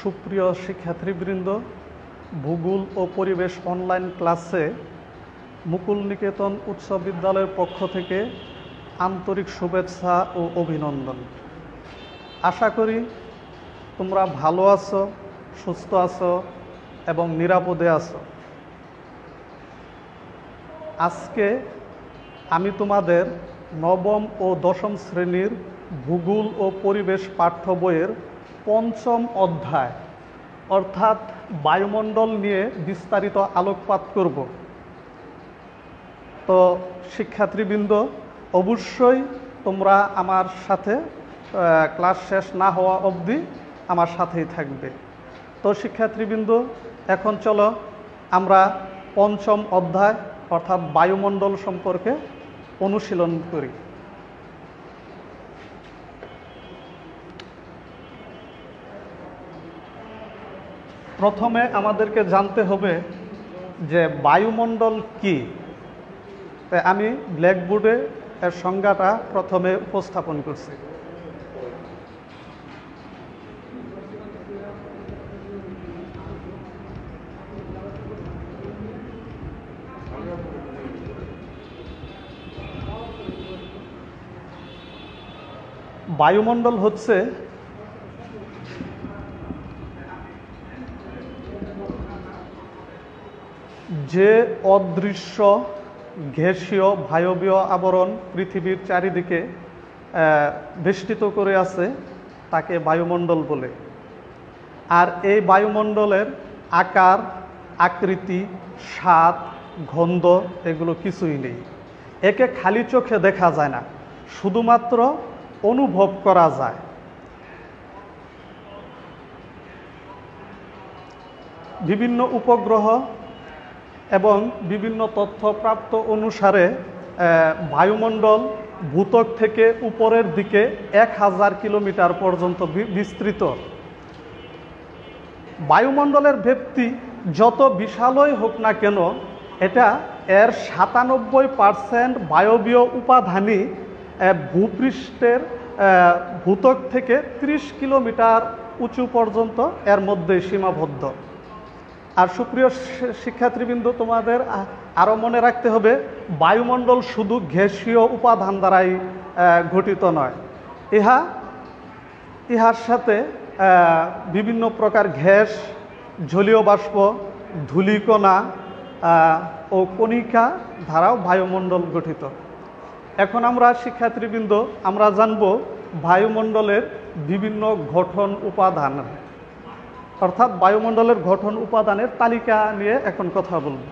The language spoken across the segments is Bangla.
সুপ্রিয় শিক্ষার্থীবৃন্দ, ভূগোল ও পরিবেশ অনলাইন ক্লাসে মুকুল নিকেতন উচ্চ বিদ্যালয়ের পক্ষ থেকে আন্তরিক শুভেচ্ছা ও অভিনন্দন। আশা করি তোমরা ভালো আছো, সুস্থ আছো এবং নিরাপদে আছো। আজকে আমি তোমাদের নবম ও দশম শ্রেণীর ভূগোল ও পরিবেশ পাঠ্য বইয়ের পঞ্চম অধ্যায় অর্থাৎ বায়ুমণ্ডল নিয়ে বিস্তারিত আলোকপাত করব। তো শিক্ষার্থীবৃন্দ, অবশ্যই তোমরা আমার সাথে ক্লাস শেষ না হওয়া অবধি আমার সাথেই থাকবে। তো শিক্ষার্থীবৃন্দ, এখন চলো আমরা পঞ্চম অধ্যায় অর্থাৎ বায়ুমণ্ডল সম্পর্কে অনুশীলন করি। প্রথমে আমাদেরকে জানতে হবে যে বায়ুমণ্ডল কি। তাই আমি ব্ল্যাকবোর্ডে এর সংজ্ঞাটা প্রথমে উপস্থাপন করছি। বায়ুমণ্ডল হচ্ছে যে অদৃশ্য গ্যাসীয় বায়বীয় আবরণ পৃথিবীর চারিদিকে বেষ্টিত করে আছে তাকে বায়ুমণ্ডল বলে। আর এই বায়ুমণ্ডলের আকার, আকৃতি, স্বাদ, গন্ধ এগুলো কিছুই নেই। একে খালি চোখে দেখা যায় না, শুধুমাত্র অনুভব করা যায়। বিভিন্ন উপগ্রহ এবং বিভিন্ন তথ্য প্রাপ্ত অনুসারে বায়ুমণ্ডল ভূত্বক থেকে উপরের দিকে 1000 কিলোমিটার পর্যন্ত বিস্তৃত। বায়ুমণ্ডলের ব্যাপ্তি যত বিশালই হোক না কেন, এটা এর 97% বায়বীয় উপাদানই ভূপৃষ্ঠের ভূত্বক থেকে 30 কিলোমিটার উঁচু পর্যন্ত এর মধ্যে সীমাবদ্ধ। আর সুপ্রিয় শিক্ষার্থীবৃন্দ, তোমাদের আরও মনে রাখতে হবে বায়ুমণ্ডল শুধু গ্যাসীয় উপাদান দ্বারাই গঠিত নয়। ইহার সাথে বিভিন্ন প্রকার গ্যাস, জলীয় বাষ্প, ধূলিকণা ও কণিকা দ্বারাও বায়ুমণ্ডল গঠিত। এখন আমরা শিক্ষার্থীবৃন্দ আমরা জানব বায়ুমণ্ডলের বিভিন্ন গঠন উপাদান, অর্থাৎ বায়ুমণ্ডলের গঠন উপাদানের তালিকা নিয়ে এখন কথা বলব।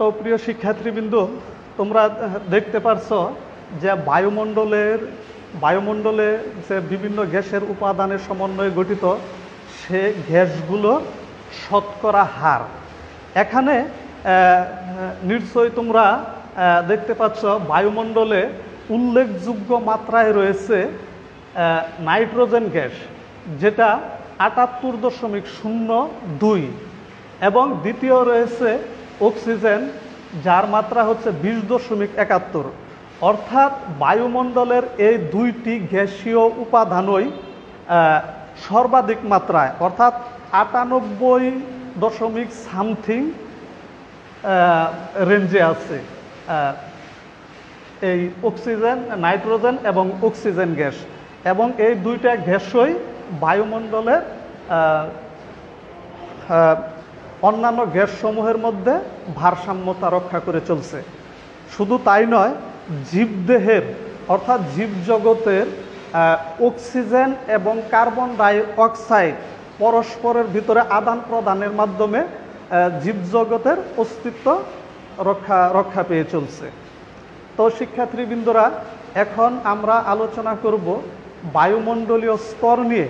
তো প্রিয় শিক্ষার্থীবৃন্দ, তোমরা দেখতে পারছো যে বায়ুমণ্ডলে যে বিভিন্ন গ্যাসের উপাদানের সমন্বয়ে গঠিত সে গ্যাসগুলোর শতকরা হার। এখানে নিশ্চয়ই তোমরা দেখতে পাচ্ছ বায়ুমণ্ডলে উল্লেখযোগ্য মাত্রায় রয়েছে নাইট্রোজেন গ্যাস, যেটা ৭৮.০২, এবং দ্বিতীয় রয়েছে অক্সিজেন, যার মাত্রা হচ্ছে ২০.৭১। অর্থাৎ বায়ুমণ্ডলের এই দুইটি গ্যাসীয় উপাদানই সর্বাধিক মাত্রায়, অর্থাৎ ৯৮.সামথিং রেঞ্জে আছে এই অক্সিজেন, নাইট্রোজেন এবং অক্সিজেন গ্যাস। এবং এই দুইটা গ্যাসই বায়ুমণ্ডলের অন্যান্য গ্যাসসমূহের মধ্যে ভারসাম্যতা রক্ষা করে চলছে। শুধু তাই নয়, জীবদেহের অর্থাৎ জীবজগতের অক্সিজেন এবং কার্বন ডাই অক্সাইড পরস্পরের ভিতরে আদান প্রদানের মাধ্যমে জীবজগতের অস্তিত্ব রক্ষা পেয়ে চলছে। তো শিক্ষার্থীবৃন্দরা, এখন আমরা আলোচনা করব বায়ুমণ্ডলীয় স্তর নিয়ে।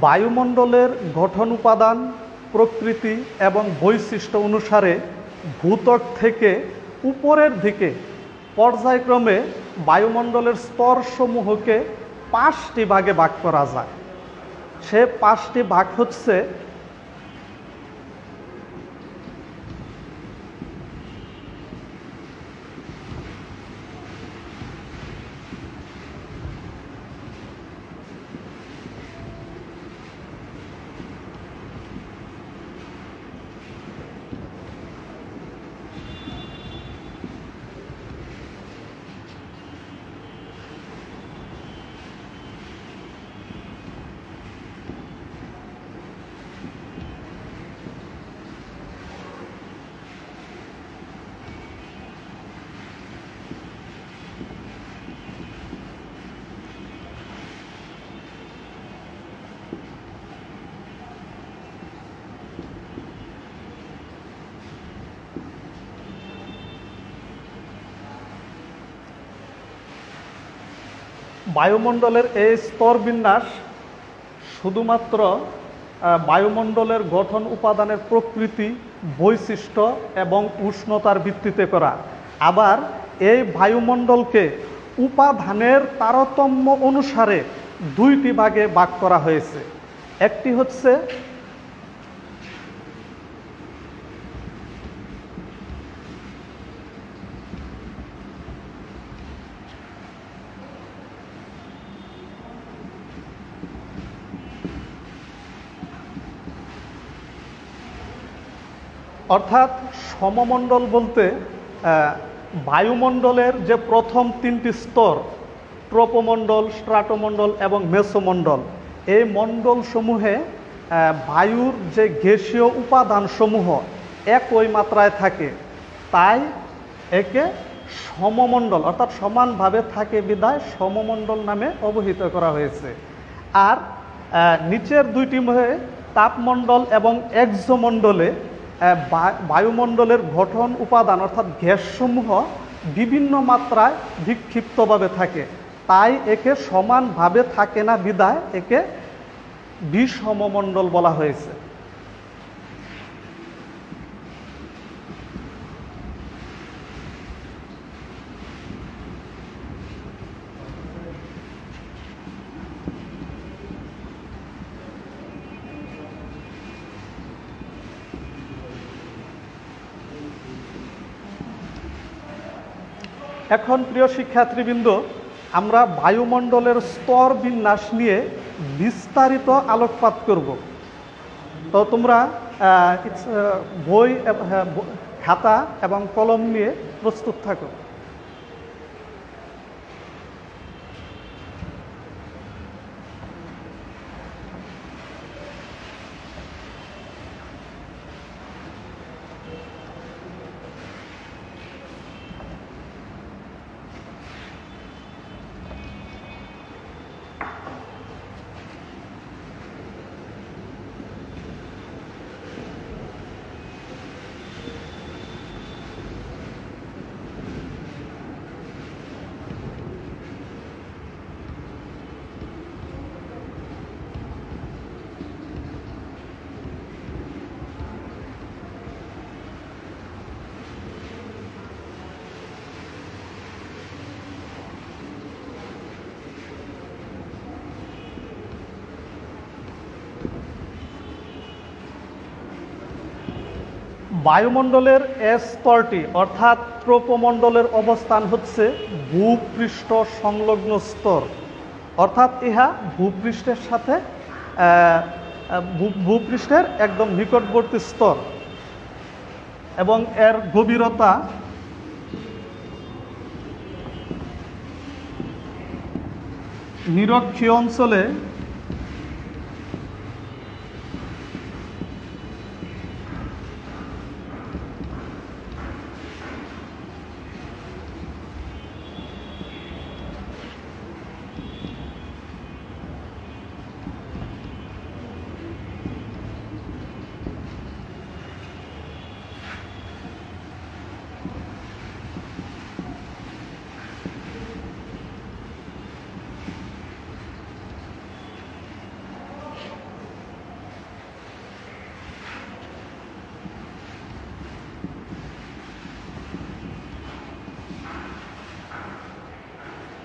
বায়ুমণ্ডলের গঠন উপাদান, প্রকৃতি এবং বৈশিষ্ট্য অনুসারে ভূত্বক থেকে উপরের দিকে পর্যায়ক্রমে বায়ুমণ্ডলের স্তরসমূহকে ৫টি ভাগে ভাগ করা যায়। সে ৫টি ভাগ হচ্ছে: বায়ুমণ্ডলের এই স্তর বিন্যাস শুধুমাত্র বায়ুমণ্ডলের গঠন উপাদানের প্রকৃতি, বৈশিষ্ট্য এবং উষ্ণতার ভিত্তিতে করা। আবার এই বায়ুমণ্ডলকে উপাদানের তারতম্য অনুসারে দুইটি ভাগে ভাগ করা হয়েছে। একটি হচ্ছে অর্থাৎ সমমণ্ডল বলতে বায়ুমণ্ডলের যে প্রথম তিনটি স্তর, ট্রোপোমণ্ডল, স্ট্রাটোমণ্ডল এবং মেসোমণ্ডল, এই মণ্ডলসমূহে বায়ুর যে গ্যাসীয় উপাদানসমূহ একই মাত্রায় থাকে, তাই একে সমমণ্ডল অর্থাৎ সমানভাবে থাকে বিধায় সমমণ্ডল নামে অভিহিত করা হয়েছে। আর নিচের দুইটি মধ্যে তাপমণ্ডল এবং এক্সোমণ্ডলে বায়ুমণ্ডলের গঠন উপাদান অর্থাৎ গ্যাসসমূহ বিভিন্ন মাত্রায় বিক্ষিপ্তভাবে থাকে, তাই একে সমানভাবে থাকে না বিধায় একে বিষমমণ্ডল বলা হয়েছে। এখন প্রিয় শিক্ষার্থীবৃন্দ, আমরা বায়ুমণ্ডলের স্তর বিন্যাস নিয়ে বিস্তারিত আলোকপাত করব। তো তোমরা বই, খাতা এবং কলম নিয়ে প্রস্তুত থাকো। বায়ুমণ্ডলের স্তরটি অর্থাৎ ট্রোপোমণ্ডলের অবস্থান হচ্ছে ভূপৃষ্ঠ সংলগ্ন স্তর, অর্থাৎ ইহা ভূপৃষ্ঠের সাথে ভূপৃষ্ঠের একদম নিকটবর্তী স্তর এবং এর গভীরতা নিরক্ষীয় অঞ্চলে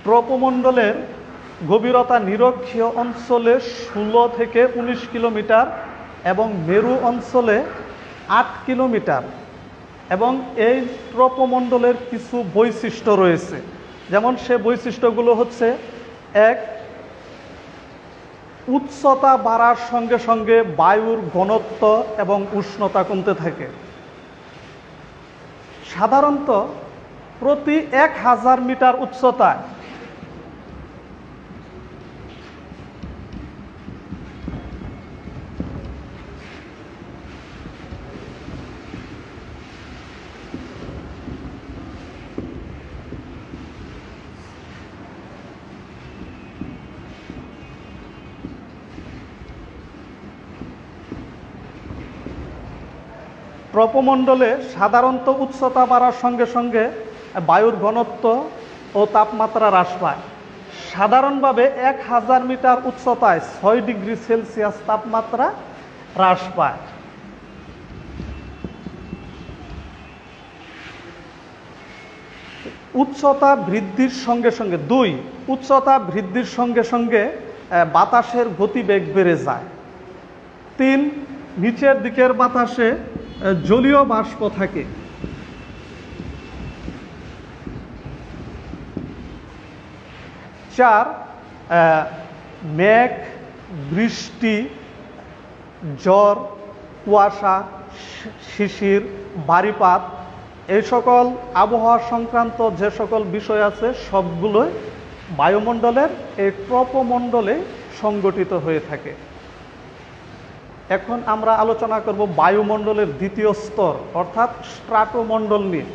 ট্রোপোমণ্ডলের গভীরতা নিরক্ষীয় অঞ্চলে 16 থেকে 19 কিলোমিটার এবং মেরু অঞ্চলে 8 কিলোমিটার। এবং এই ট্রোপোমণ্ডলের কিছু বৈশিষ্ট্য রয়েছে, যেমন সে বৈশিষ্ট্যগুলো হচ্ছে: এক, উচ্চতা বাড়ার সঙ্গে সঙ্গে বায়ুর ঘনত্ব এবং উষ্ণতা কমতে থাকে। সাধারণত প্রতি 1000 মিটার উচ্চতায় ট্রোপোমণ্ডলে সাধারণত উচ্চতা বাড়ার সঙ্গে সঙ্গে বায়ুর ঘনত্ব ও তাপমাত্রা হ্রাস পায়। সাধারণভাবে 1000 মিটার উচ্চতায় 6 ডিগ্রি সেলসিয়াস তাপমাত্রা হ্রাস পায়। উচ্চতা বৃদ্ধির সঙ্গে সঙ্গে উচ্চতা বৃদ্ধির সঙ্গে সঙ্গে বাতাসের গতিবেগ বেড়ে যায়। 3, নিচের দিকের বাতাসে জলীয় বাষ্প থাকে। 4, মেঘ, বৃষ্টি, ঝড়, কুয়াশা শিশির, বারিপাত, এই সকল আবহাওয়া সংক্রান্ত যে সকল বিষয় আছে সবগুলোই বায়ুমণ্ডলের এই ট্রপোমণ্ডলে সংগঠিত হয়ে থাকে। এখন আমরা আলোচনা করব বায়ুমণ্ডলের দ্বিতীয় স্তর অর্থাৎ স্ট্রাটোমণ্ডল নিয়ে।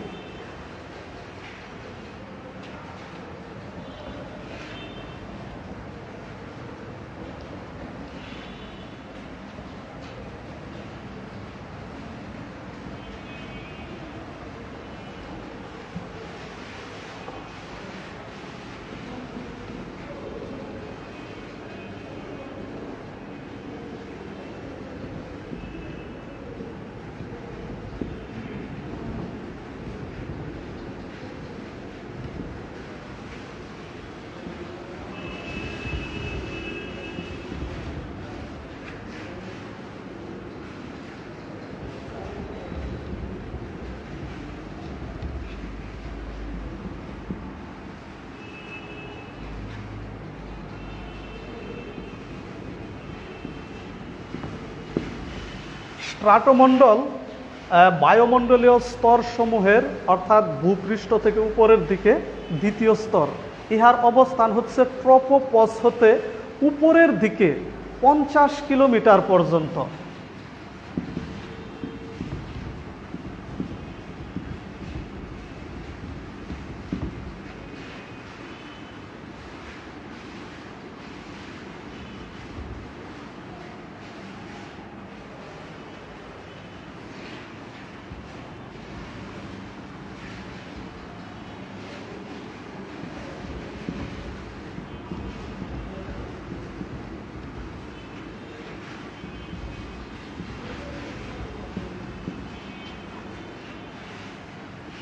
স্ট্রাটোমণ্ডল বায়ুমণ্ডলীয় স্তরসমূহের অর্থাৎ ভূপৃষ্ঠ থেকে উপরের দিকে দ্বিতীয় স্তর। ইহার অবস্থান হচ্ছে ট্রপোপস হতে উপরের দিকে 50 কিলোমিটার পর্যন্ত।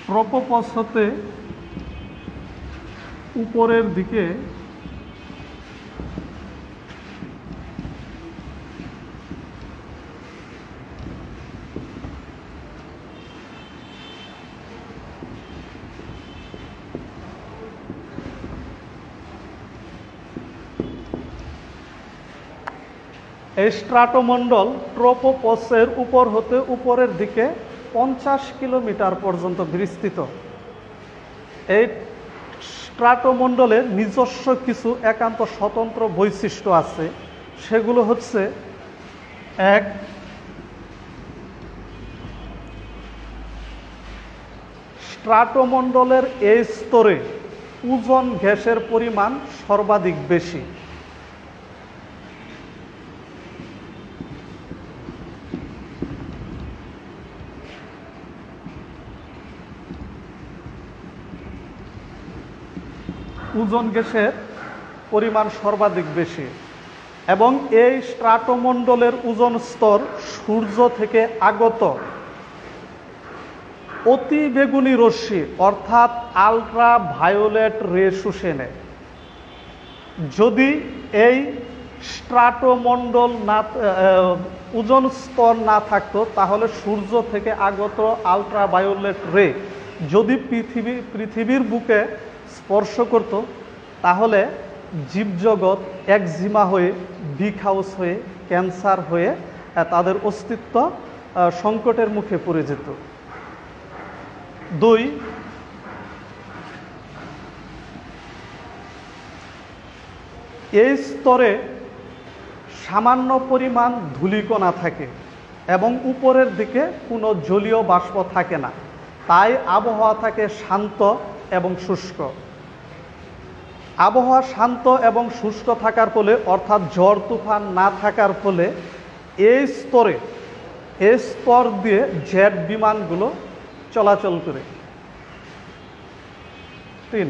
ট্রপোপস হতে উপরের দিকে এই স্ট্রাটোমণ্ডল ট্রপোপসের উপর হতে উপরের দিকে 50 কিলোমিটার পর্যন্ত বিস্তৃত। এই স্ট্রাটোমণ্ডলের নিজস্ব কিছু একান্ত স্বতন্ত্র বৈশিষ্ট্য আছে, সেগুলো হচ্ছে: এক, স্ট্রাটোমণ্ডলের এই স্তরে ওজোন গ্যাসের পরিমাণ সর্বাধিক বেশি। ওজোন গ্যাসের পরিমাণ সর্বাধিক বেশি এবং এই স্ট্রাটোমণ্ডলের ওজোন স্তর সূর্য থেকে আগত অতি বেগুনি রশ্মি অর্থাৎ আলট্রা ভায়োলেট রে শুষে নেয়। যদি এই স্ট্রাটোমণ্ডল না ওজোন স্তর না থাকতো তাহলে সূর্য থেকে আগত আলট্রা ভায়োলেট রে যদি পৃথিবীর বুকে স্পর্শ করত তাহলে জীবজগৎ একজিমা হয়ে, বিগ হাউস হয়ে, ক্যান্সার হয়ে তাদের অস্তিত্ব সংকটের মুখে পড়ে যেত। দুই, এই স্তরে সামান্য পরিমাণ ধূলিকণা থাকে এবং উপরের দিকে কোনো জলীয় বাষ্প থাকে না, তাই আবহাওয়া থাকে শান্ত এবং শুষ্ক। আবহাওয়া শান্ত এবং শুষ্ক থাকার ফলে অর্থাৎ ঝড় তুফান না থাকার ফলে এই স্তর দিয়ে জেট বিমানগুলো চলাচল করে। তিন,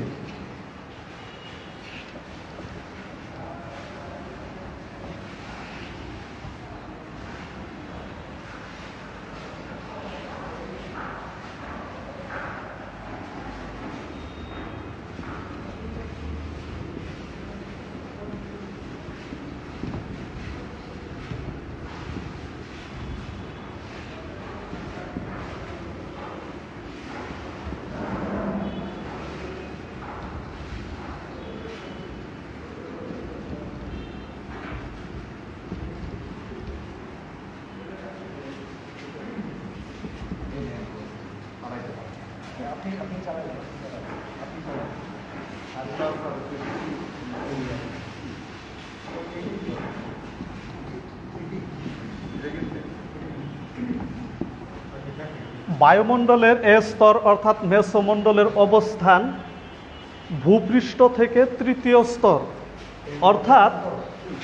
বায়ুমণ্ডলের এ স্তর অর্থাৎ মেসোমণ্ডলের অবস্থান ভূপৃষ্ঠ থেকে তৃতীয় স্তর অর্থাৎ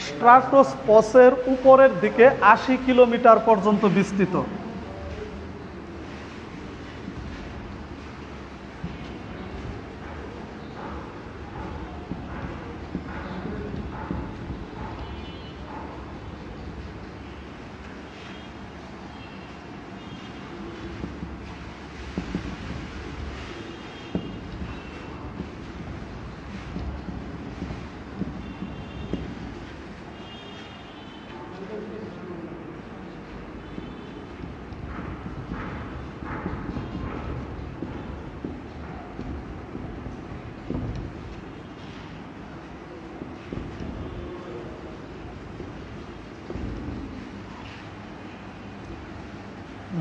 স্ট্রাটোস্পসের উপরের দিকে ৮০ কিলোমিটার পর্যন্ত বিস্তৃত।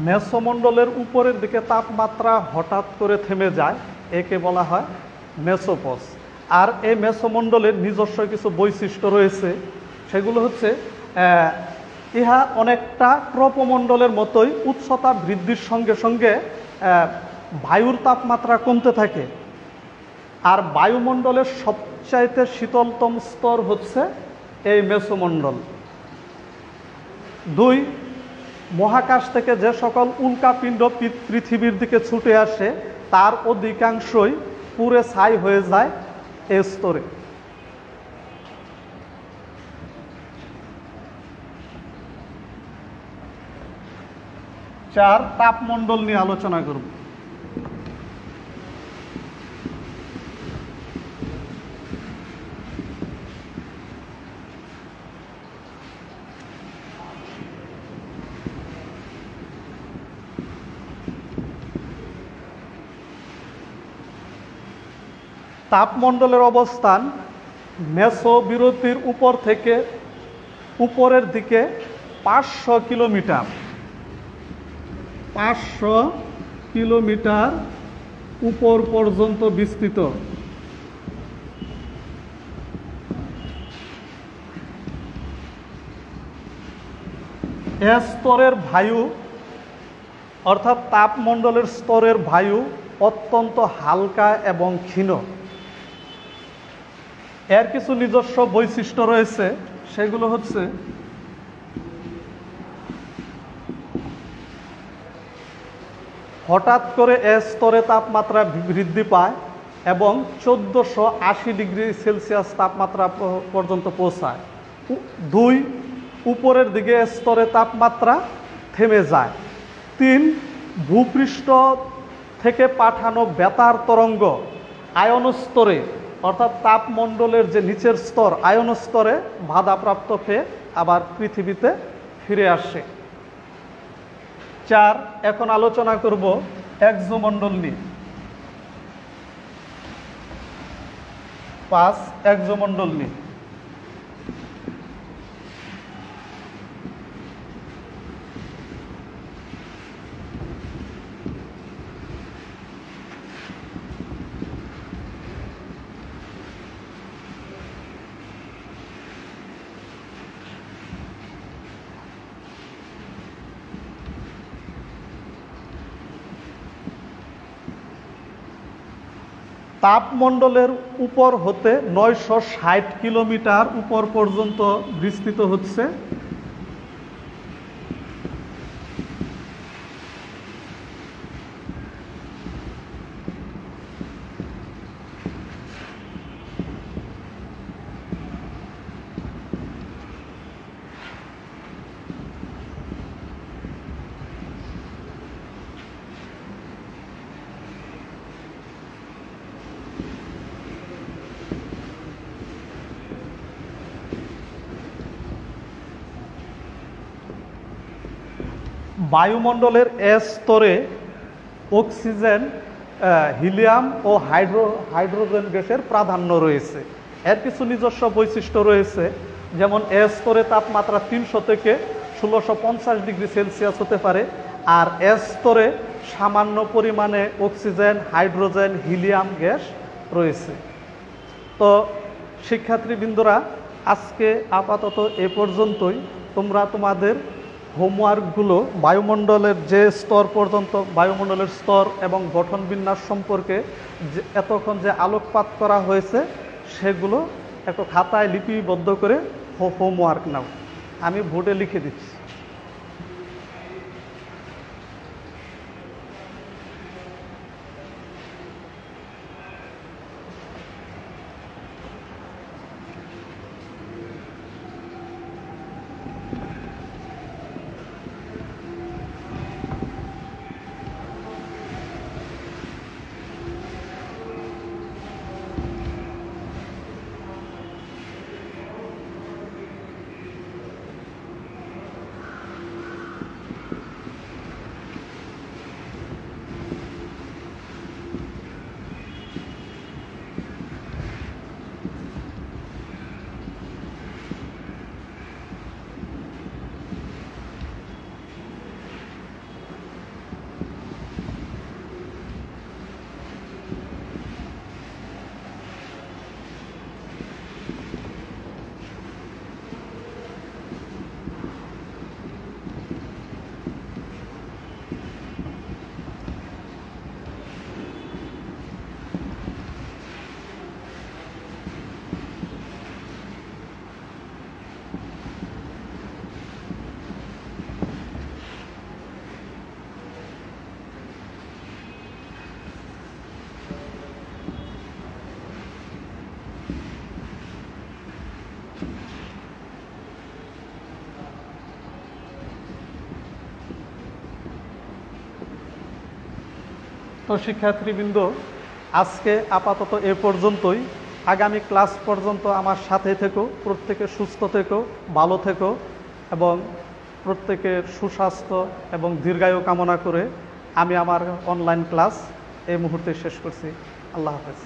মেসোমণ্ডলের উপরের দিকে তাপমাত্রা হঠাৎ করে থেমে যায়, একে বলা হয় মেসোপস। আর এই মেসোমণ্ডলের নিজস্ব কিছু বৈশিষ্ট্য রয়েছে, সেগুলো হচ্ছে ইহা অনেকটা ট্রপোমণ্ডলের মতোই উচ্চতা বৃদ্ধির সঙ্গে সঙ্গে বায়ুর তাপমাত্রা কমতে থাকে। আর বায়ুমণ্ডলের সবচাইতে শীতলতম স্তর হচ্ছে এই মেসোমণ্ডল। ২, মহাকাশ থেকে যে সকল উল্কাপিণ্ড পৃথিবীর দিকে ছুটে আসে তার অধিকাংশই পুড়ে ছাই হয়ে যায় এই স্তরে। ৪, তাপমণ্ডল নিয়ে আলোচনা করব। তাপমণ্ডলের অবস্থান মেসোবিরতির উপর থেকে উপরের দিকে ৫০০ কিলোমিটার ৫০০ কিলোমিটার উপর পর্যন্ত বিস্তৃত। এ স্তরের বায়ু অর্থাৎ তাপমণ্ডলের স্তরের বায়ু অত্যন্ত হালকা এবং ক্ষীণ। এর কিছু নিজস্ব বৈশিষ্ট্য রয়েছে, সেগুলো হচ্ছে হঠাৎ করে এ স্তরে তাপমাত্রা বৃদ্ধি পায় এবং ১৪৮০ ডিগ্রি সেলসিয়াস তাপমাত্রা পর্যন্ত পৌঁছায়। ২, উপরের দিকে স্তরে তাপমাত্রা থেমে যায়। ৩, ভূপৃষ্ঠ থেকে পাঠানো বেতার তরঙ্গ আয়ন স্তরে অর্থাৎ তাপমণ্ডলের যে নিচের স্তর আয়ন স্তরে বাধাপ্রাপ্ত হয়ে আবার পৃথিবীতে ফিরে আসে। ৪, এখন আলোচনা করব এক্সোমণ্ডল নিয়ে। ৫, এক্সোমণ্ডল নিয়ে। তাপমণ্ডলের উপর হতে ৯৬০ কিলোমিটার উপর পর্যন্ত বিস্তৃত হচ্ছে। বায়ুমণ্ডলের এস স্তরে অক্সিজেন, হিলিয়াম ও হাইড্রোজেন গ্যাসের প্রাধান্য রয়েছে। এর কিছু নিজস্ব বৈশিষ্ট্য রয়েছে, যেমন এস স্তরে তাপমাত্রা ৩০০ থেকে ১৬৫০ ডিগ্রি সেলসিয়াস হতে পারে, আর এস স্তরে সামান্য পরিমাণে অক্সিজেন, হাইড্রোজেন, হিলিয়াম গ্যাস রয়েছে। তো শিক্ষার্থীবৃন্দরা, আজকে আপাতত এ পর্যন্তই। তোমরা তোমাদের হোমওয়ার্কগুলো বায়ুমণ্ডলের যে স্তর পর্যন্ত, বায়ুমণ্ডলের স্তর এবং গঠন বিন্যাস সম্পর্কে যে এতক্ষণ যে আলোকপাত করা হয়েছে সেগুলো একটু খাতায় লিপিবদ্ধ করে হোমওয়ার্ক নাও। আমি বোর্ডে লিখে দিচ্ছি। তো শিক্ষার্থীবৃন্দ, আজকে আপাতত এ পর্যন্তই। আগামী ক্লাস পর্যন্ত আমার সাথে থেকো। প্রত্যেকে সুস্থ থেকো, ভালো থেকো এবং প্রত্যেকের সুস্বাস্থ্য এবং দীর্ঘায়ু কামনা করে আমি আমার অনলাইন ক্লাস এই মুহূর্তে শেষ করছি। আল্লাহ হাফেজ।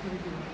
Thank you.